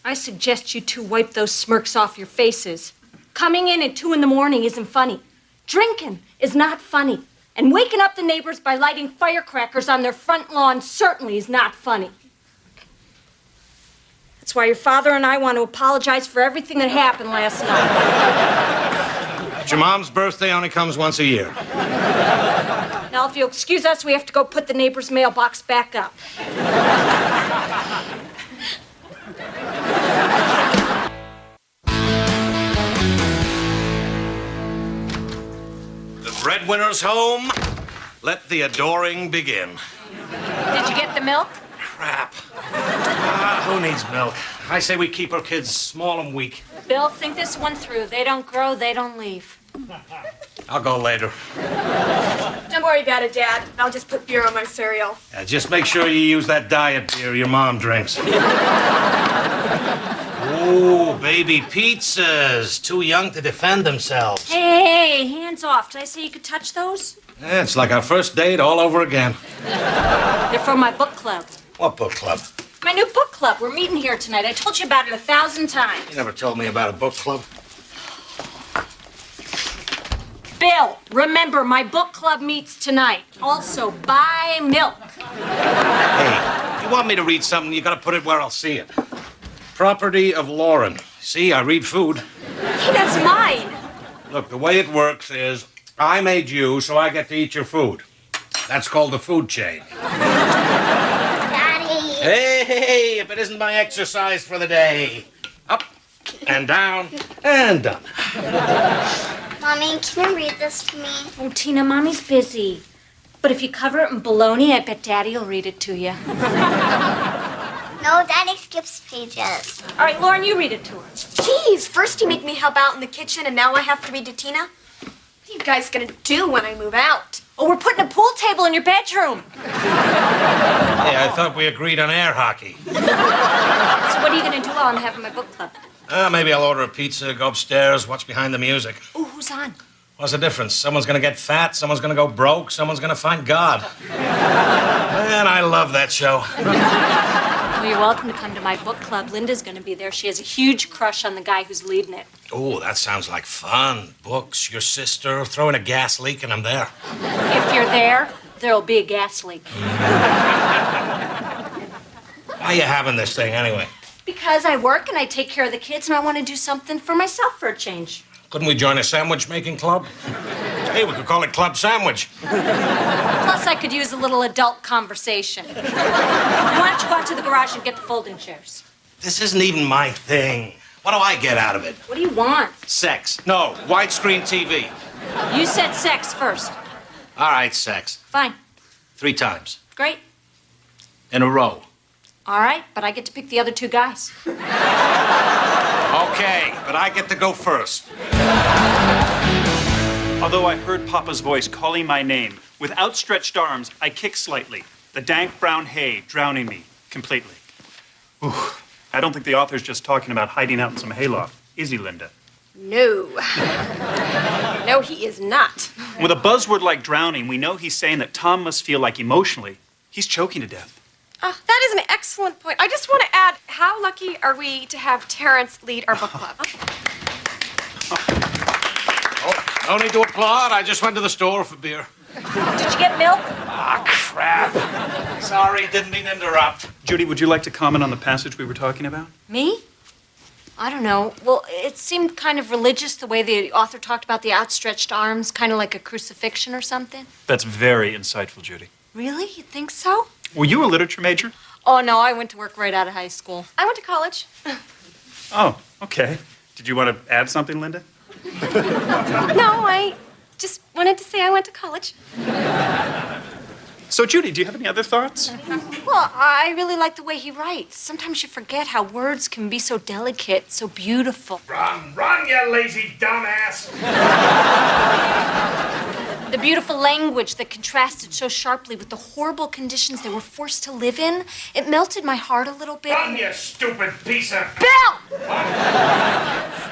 I suggest you two wipe those smirks off your faces. Coming in at 2 in the morning isn't funny. Drinking is not funny. And waking up the neighbors by lighting firecrackers on their front lawn certainly is not funny. That's why your father and I want to apologize for everything that happened last night. But your mom's birthday only comes once a year. Now, if you'll excuse us, we have to go put the neighbor's mailbox back up. The breadwinner's home. Let the adoring begin. Did you get the milk? Crap. Who needs milk? I say we keep our kids small and weak. Bill, think this one through. They don't grow, they don't leave. I'll go later. Don't worry about it, Dad. I'll just put beer on my cereal. Just make sure you use that diet beer your mom drinks. Ooh, baby pizzas. Too young to defend themselves. Hey, hands off. Did I say you could touch those? Yeah, it's like our first date all over again. They're from my book club. What book club? My new book club. We're meeting here tonight. I told you about it 1,000 times. You never told me about a book club. Bill, remember, my book club meets tonight. Also, buy milk. Hey, you want me to read something, you gotta put it where I'll see it. Property of Lauren. See, I read food. Hey, that's mine. Look, the way it works is I made you, so I get to eat your food. That's called the food chain. Daddy. Hey, if it isn't my exercise for the day. Up and down and done. Mommy, can you read this to me? Oh, Tina, Mommy's busy. But if you cover it in bologna, I bet Daddy will read it to you. No, Daddy skips pages. All right, Lauren, you read it to her. Jeez, first you make me help out in the kitchen, and now I have to read to Tina? What are you guys gonna do when I move out? Oh, we're putting a pool table in your bedroom. Yeah, I thought we agreed on air hockey. So what are you going to do while I'm having my book club? Maybe I'll order a pizza, go upstairs, watch behind the music. Oh, who's on? What's the difference? Someone's gonna get fat, someone's gonna go broke, someone's gonna find God. Man, I love that show. Well, you're welcome to come to my book club. Linda's going to be there. She has a huge crush on the guy who's leading it. Oh, that sounds like fun. Books, your sister, throw in a gas leak, and I'm there. If you're there, there'll be a gas leak. Why are you having this thing, anyway? Because I work and I take care of the kids, and I want to do something for myself for a change. Couldn't we join a sandwich-making club? Hey, we could call it Club Sandwich. Plus, I could use a little adult conversation. Why don't you go out to the garage and get the folding chairs? This isn't even my thing. What do I get out of it? What do you want? Sex. No, widescreen TV. You said sex first. All right, sex. Fine. 3 times. Great. In a row. All right, but I get to pick the other 2 guys. Okay, but I get to go first. Although I heard Papa's voice calling my name, with outstretched arms, I kicked slightly, the dank brown hay drowning me completely. Ooh, I don't think the author's just talking about hiding out in some hayloft. Is he, Linda? No. No, he is not. With a buzzword like drowning, we know he's saying that Tom must feel like emotionally he's choking to death. That is an excellent point. I just want to add, how lucky are we to have Terrence lead our book club? Oh, no need to applaud. I just went to the store for beer. Did you get milk? Ah, crap. Sorry, didn't mean to interrupt. Judy, would you like to comment on the passage we were talking about? Me? I don't know. Well, it seemed kind of religious the way the author talked about the outstretched arms, kind of like a crucifixion or something. That's very insightful, Judy. Really? You think so? Were you a literature major? Oh, no, I went to work right out of high school. I went to college. Oh, okay. Did you want to add something, Linda? No, I just wanted to say I went to college. So, Judy, do you have any other thoughts? Well, I really like the way he writes. Sometimes you forget how words can be so delicate, so beautiful. Run, you lazy dumbass. The beautiful language that contrasted so sharply with the horrible conditions they were forced to live in, it melted my heart a little bit. Run, you stupid piece of... Bill!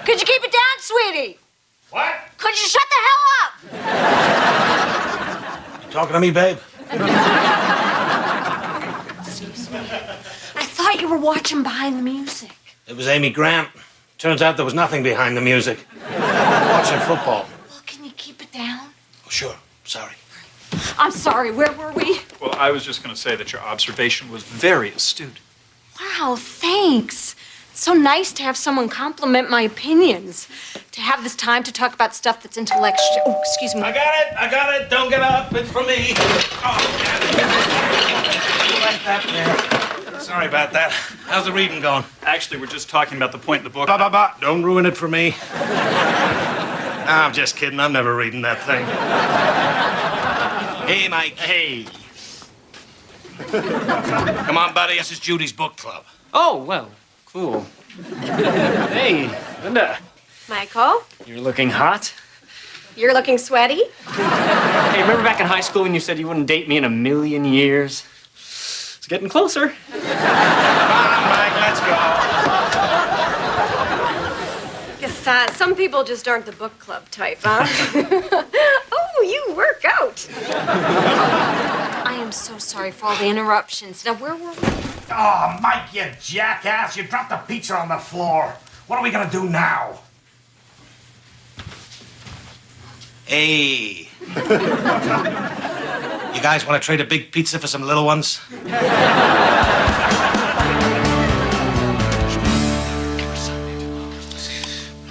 Could you keep it down, sweetie? What? Could you shut the hell up? Talking to me, babe? Excuse me. I thought you were watching behind the music. It was Amy Grant. Turns out there was nothing behind the music. Watching football. Well, can you keep it down? Oh, sure. Sorry. I'm sorry, where were we? Well, I was just going to say that your observation was very astute. Wow, thanks. It's so nice to have someone compliment my opinions. To have this time to talk about stuff that's intellectual. Oh, excuse me. I got it. Don't get up. It's for me. Oh, damn it. Like that there. Sorry about that. How's the reading going? Actually, we're just talking about the point in the book. Don't ruin it for me. I'm just kidding. I'm never reading that thing. Hey, Mike. Hey. Come on, buddy. This is Judy's book club. Oh, well, cool. Hey, Linda. Michael, You're looking hot. you're looking sweaty. Hey, remember back in high school when you said you wouldn't date me in a million years? It's getting closer. Come on, Mike. Let's go. Guess some people just aren't the book club type, huh? Oh, you work out. I am so sorry for all the interruptions. Now, where were we? Oh, Mike, you jackass. You dropped the pizza on the floor. What are we going to do now? Hey. You guys want to trade a big pizza for some little ones?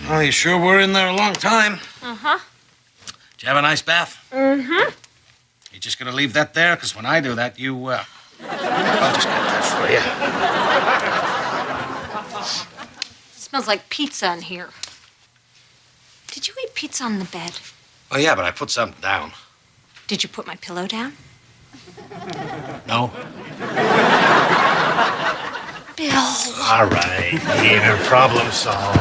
Oh, you sure were in there a long time. Uh-huh. Did you have a nice bath? Mm-hmm. You just gonna leave that there? Because when I do that, I'll just get that for you. Smells like pizza in here. Did you eat pizza on the bed? Oh, yeah, but I put something down. Did you put my pillow down? No? Bill. All right, here, problem solved.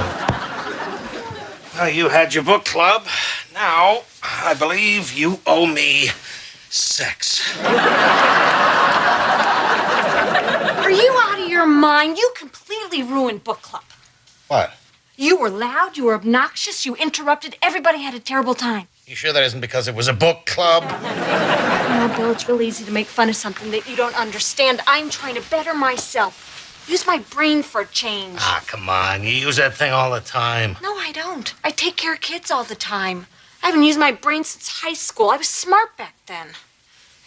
Well, you had your book club. Now, I believe you owe me sex. Are you out of your mind? You completely ruined book club. What? You were loud, you were obnoxious, you interrupted, everybody had a terrible time. You sure that isn't because it was a book club? No, Bill, it's real easy to make fun of something that you don't understand. I'm trying to better myself. Use my brain for a change. Ah, come on. You use that thing all the time. No, I don't. I take care of kids all the time. I haven't used my brain since high school. I was smart back then.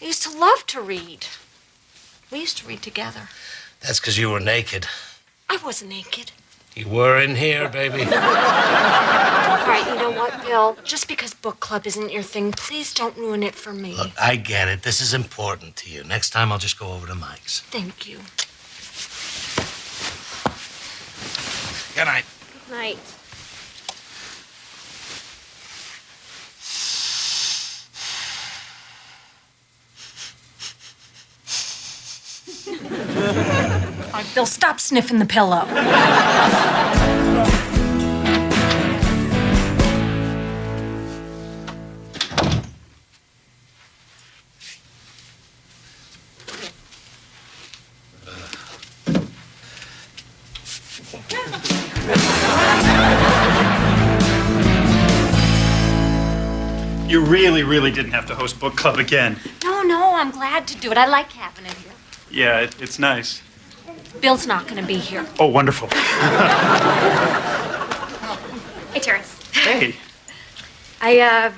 I used to love to read. We used to read together. That's because you were naked. I wasn't naked. You were in here, baby. All right, you know what, Bill? Just because book club isn't your thing, please don't ruin it for me. Look, I get it. This is important to you. Next time, I'll just go over to Mike's. Thank you. Good night. Good night. All right, Bill, stop sniffing the pillow. You really, really didn't have to host book club again. No, I'm glad to do it. I like having it here. Yeah, it's nice. Bill's not going to be here. Oh, wonderful. Hey, Terrence. Hey. I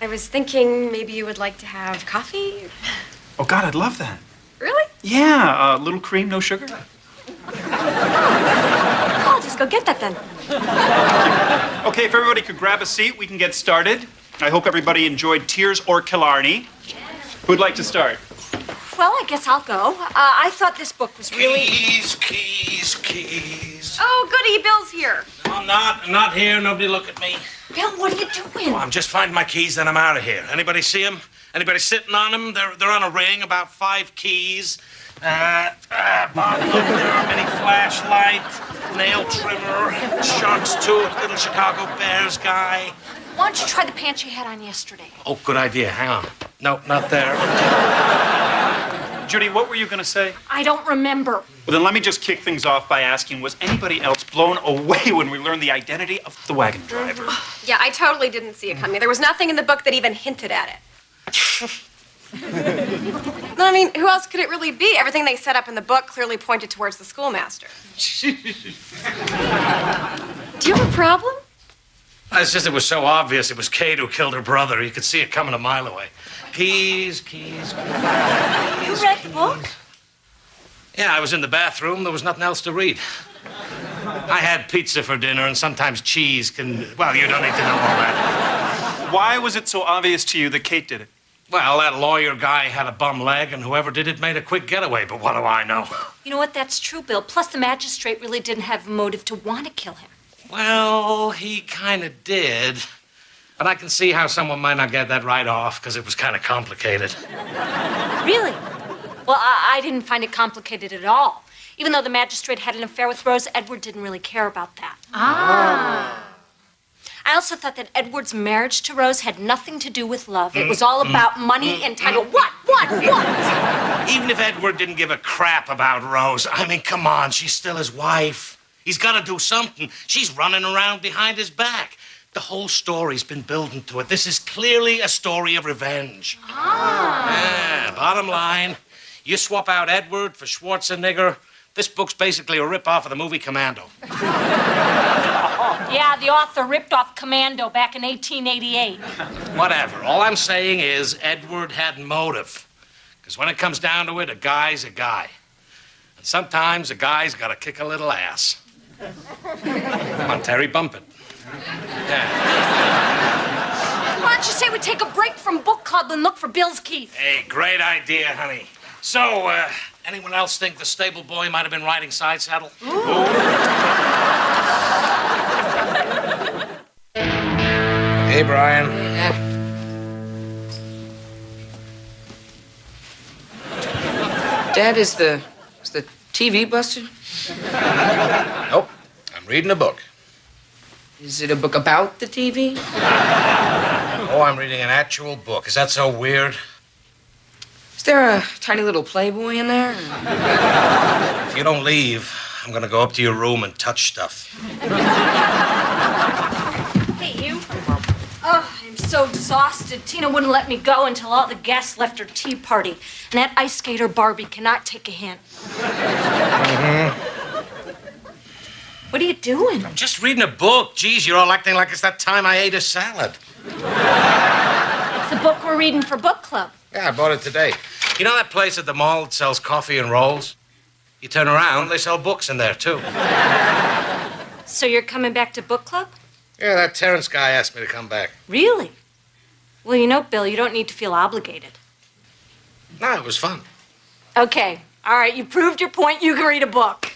was thinking maybe you would like to have coffee. Oh, God, I'd love that. Really? Yeah, little cream, no sugar. I'll just go get that then. Okay, if everybody could grab a seat, we can get started. I hope everybody enjoyed Tears or Killarney. Who'd like to start? Well, I guess I'll go. I thought this book was really... Keys. Oh, goody, Bill's here. No, I'm not here. Nobody look at me. Bill, what are you doing? Oh, I'm just finding my keys, then I'm out of here. Anybody see them? Anybody sitting on them? They're on a ring, about 5 keys. Bob, look there, mini flashlight, nail trimmer, shark's tooth, little Chicago Bears guy. Why don't you try the pants you had on yesterday? Oh, good idea. Hang on. Nope, not there. Judy, what were you going to say? I don't remember. Well, then let me just kick things off by asking, was anybody else blown away when we learned the identity of the wagon driver? Yeah, I totally didn't see it coming. There was nothing in the book that even hinted at it. No, I mean, who else could it really be? Everything they set up in the book clearly pointed towards the schoolmaster. Do you have a problem? It's just it was so obvious it was Kate who killed her brother. You could see it coming a mile away. Keys. You read the book? Yeah, I was in the bathroom. There was nothing else to read. I had pizza for dinner, and sometimes cheese can... Well, you don't need to know all that. Why was it so obvious to you that Kate did it? Well, that lawyer guy had a bum leg, and whoever did it made a quick getaway, but what do I know? You know what? That's true, Bill. Plus, the magistrate really didn't have a motive to want to kill him. Well, he kind of did. But I can see how someone might not get that right off, because it was kind of complicated. Really? Well, I didn't find it complicated at all. Even though the magistrate had an affair with Rose, Edward didn't really care about that. I also thought that Edward's marriage to Rose had nothing to do with love. It was all about money and title. What? Even if Edward didn't give a crap about Rose, I mean, come on, she's still his wife. He's got to do something. She's running around behind his back. The whole story's been building to it. This is clearly a story of revenge. Yeah, bottom line, you swap out Edward for Schwarzenegger, this book's basically a rip-off of the movie Commando. Yeah, the author ripped off Commando back in 1888. Whatever. All I'm saying is Edward had motive. Because when it comes down to it, a guy's a guy. And sometimes a guy's got to kick a little ass. Come on, Terry, bump it. Yeah. Why don't you say we take a break from book club and look for Bill's keys? Hey, great idea, honey. So, anyone else think the stable boy might have been riding side saddle? Hey, Brian. Dad, is the TV busted? Nope. I'm reading a book. Is it a book about the TV? Oh, I'm reading an actual book. Is that so weird? Is there a tiny little Playboy in there? If you don't leave, I'm gonna go up to your room and touch stuff. Hey, you. Oh, I'm so exhausted. Tina wouldn't let me go until all the guests left her tea party. And that ice skater Barbie cannot take a hint. What are you doing? I'm just reading a book. Geez, you're all acting like it's that time I ate a salad. It's the book we're reading for book club. Yeah, I bought it today. You know that place at the mall that sells coffee and rolls? You turn around, they sell books in there, too. So you're coming back to book club? Yeah, that Terrence guy asked me to come back. Really? Well, you know, Bill, you don't need to feel obligated. No, it was fun. Okay. All right, you proved your point. You can read a book.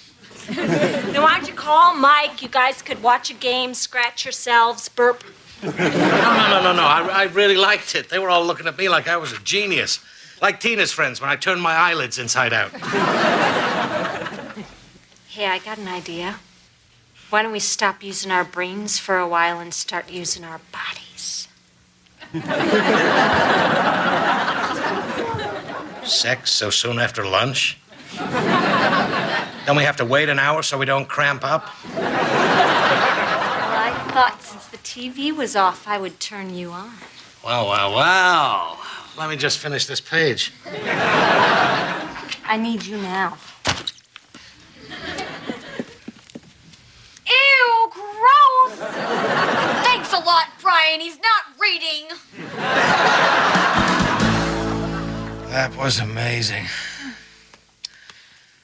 Then why don't you call Mike? You guys could watch a game, scratch yourselves, burp. No. I really liked it. They were all looking at me like I was a genius. Like Tina's friends when I turned my eyelids inside out. Hey, I got an idea. Why don't we stop using our brains for a while and start using our bodies? Sex so soon after lunch? Then we have to wait an hour so we don't cramp up? Well, I thought since the TV was off, I would turn you on. Well. Let me just finish this page. I need you now. Ew, gross! Thanks a lot, Brian. He's not reading. That was amazing.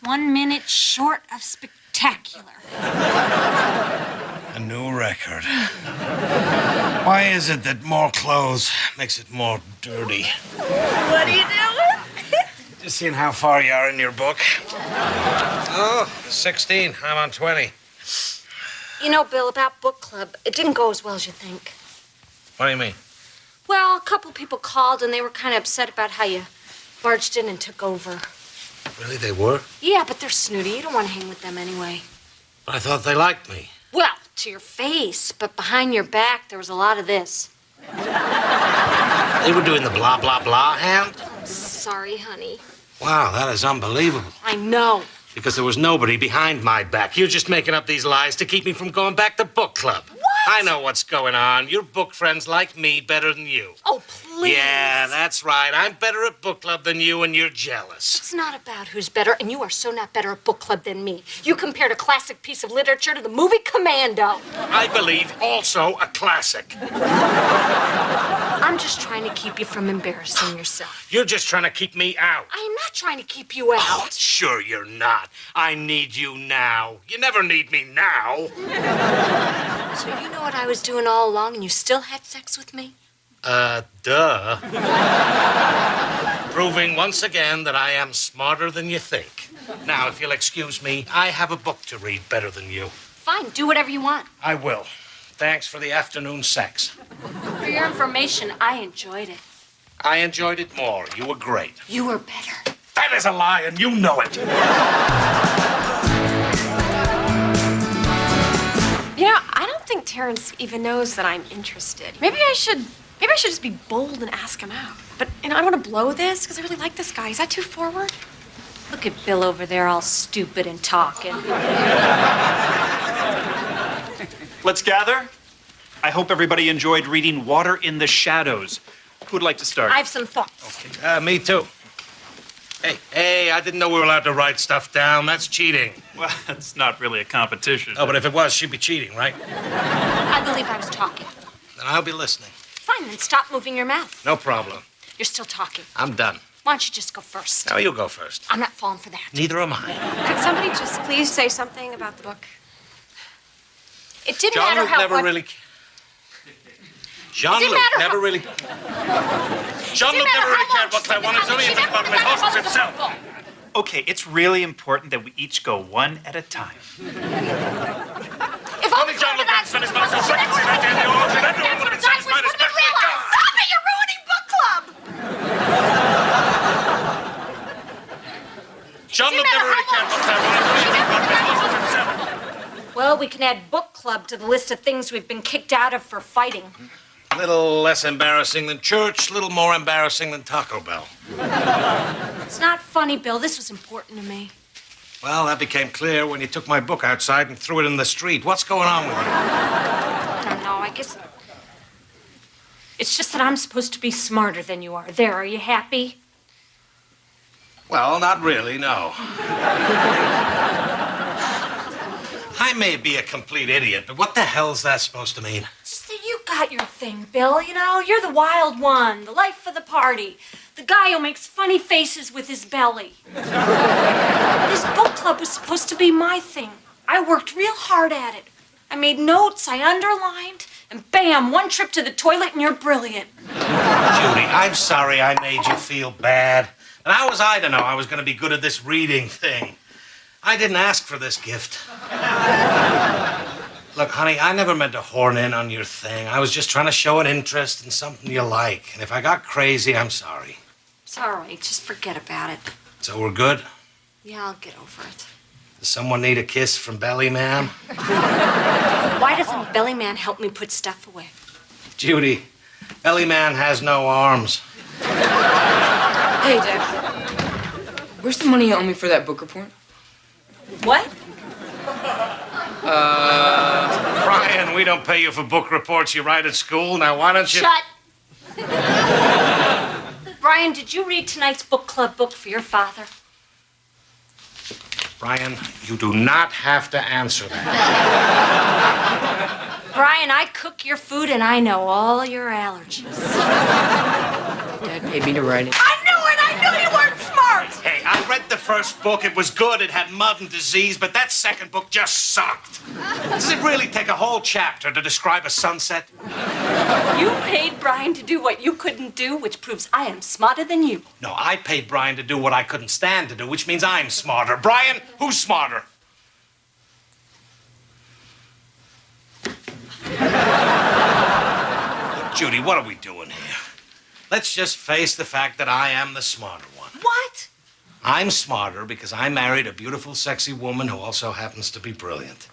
1 minute short of spectacular. A new record. Why is it that more clothes makes it more dirty? What are you doing? Just seeing how far you are in your book. Oh, 16. I'm on 20. You know, Bill, about book club, it didn't go as well as you think. What do you mean? Well, a couple people called and they were kind of upset about how you barged in and took over. Really, they were? Yeah, but they're snooty. You don't want to hang with them anyway. I thought they liked me. Well, to your face, but behind your back, there was a lot of this. They were doing the blah, blah, blah hand? Sorry, honey. Wow, that is unbelievable. I know. Because there was nobody behind my back. You're just making up these lies to keep me from going back to book club. What? I know what's going on. Your book friends like me better than you. Oh, please. Yeah, that's right. I'm better at book club than you, and you're jealous. It's not about who's better, and you are so not better at book club than me. You compared a classic piece of literature to the movie Commando. I believe also a classic. I'm just trying to keep you from embarrassing yourself. You're just trying to keep me out. I am not trying to keep you out. Sure you're not. I need you now. You never need me now. So you know what I was doing all along, and you still had sex with me? Duh. Proving once again that I am smarter than you think. Now, if you'll excuse me, I have a book to read better than you. Fine, do whatever you want. I will. Thanks for the afternoon sex. For your information, I enjoyed it. I enjoyed it more. You were great. You were better. That is a lie, and you know it. You know, I don't think Terrence even knows that I'm interested. Maybe I should just be bold and ask him out. But, I don't want to blow this because I really like this guy. Is that too forward? Look at Bill over there all stupid and talking. Let's gather. I hope everybody enjoyed reading Water in the Shadows. Who'd like to start? I have some thoughts. Me too. Hey, I didn't know we were allowed to write stuff down. That's cheating. Well, it's not really a competition. Oh, but if it was, she'd be cheating, right? I believe I was talking. Then I'll be listening. Fine, then stop moving your mouth. No problem. You're still talking. I'm done. Why don't you just go first? Now you go first. I'm not falling for that. Neither am I. Could somebody just please say something about the book? It didn't matter how never what- really. Jean-Luc matter never how- really. Jean-Luc never really cared what I wanted. It's only about the host himself. Okay, it's really important that we each go one at a time. If Only Jean-Luc can spend his mouth so seconds in that day. Everyone would have been satisfied, especially God. Stop it! You're ruining book club! Jean-Luc never really cared what I wanted. It's only about the host himself. Well, we can add book club to the list of things we've been kicked out of for fighting. A little less embarrassing than church, a little more embarrassing than Taco Bell. It's not funny, Bill. This was important to me. Well, that became clear when you took my book outside and threw it in the street. What's going on with you? I don't know. I guess it's just that I'm supposed to be smarter than you are. There, are you happy? Well, not really, no. I may be a complete idiot, but what the hell's that supposed to mean? Just that you got your thing, Bill. You know, you're the wild one, the life of the party, the guy who makes funny faces with his belly. This book club was supposed to be my thing. I worked real hard at it. I made notes, I underlined, and bam, one trip to the toilet and you're brilliant. Judy, I'm sorry I made you feel bad. And how was I to know I was going to be good at this reading thing? I didn't ask for this gift. Look, honey, I never meant to horn in on your thing. I was just trying to show an interest in something you like. And if I got crazy, I'm sorry. It's all right, just forget about it. So we're good? Yeah, I'll get over it. Does someone need a kiss from Belly Man? Why doesn't Belly Man help me put stuff away? Judy, Belly Man has no arms. Hey, Dad. Where's the money you owe me for that book report? What? Brian, we don't pay you for book reports you write at school. Now, why don't you... Shut. Brian, did you read tonight's book club book for your father? Brian, you do not have to answer that. Brian, I cook your food and I know all your allergies. Dad paid me to write it. I knew it! I knew you weren't smart! Hey, I read the first book. It was good. It had mud and disease, but that second book just sucked. Does it really take a whole chapter to describe a sunset? You paid Brian to do what you couldn't do, which proves I am smarter than you. No, I paid Brian to do what I couldn't stand to do, which means I'm smarter. Brian, who's smarter? Look, Judy, what are we doing here? Let's just face the fact that I am the smarter one. What? I'm smarter because I married a beautiful, sexy woman who also happens to be brilliant.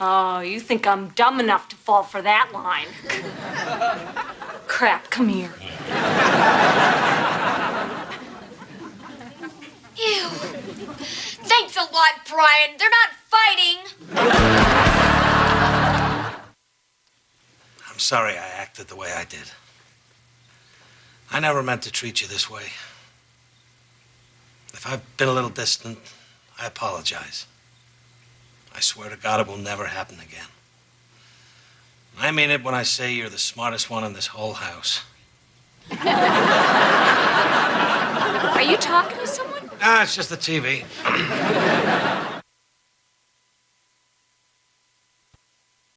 Oh, you think I'm dumb enough to fall for that line. Crap, come here. Ew. Thanks a lot, Brian. They're not fighting. sorry I acted the way I did. I never meant to treat you this way. If I've been a little distant, I apologize. I swear to God it will never happen again. I mean it when I say you're the smartest one in this whole house. Are you talking to someone? Ah, it's just the TV.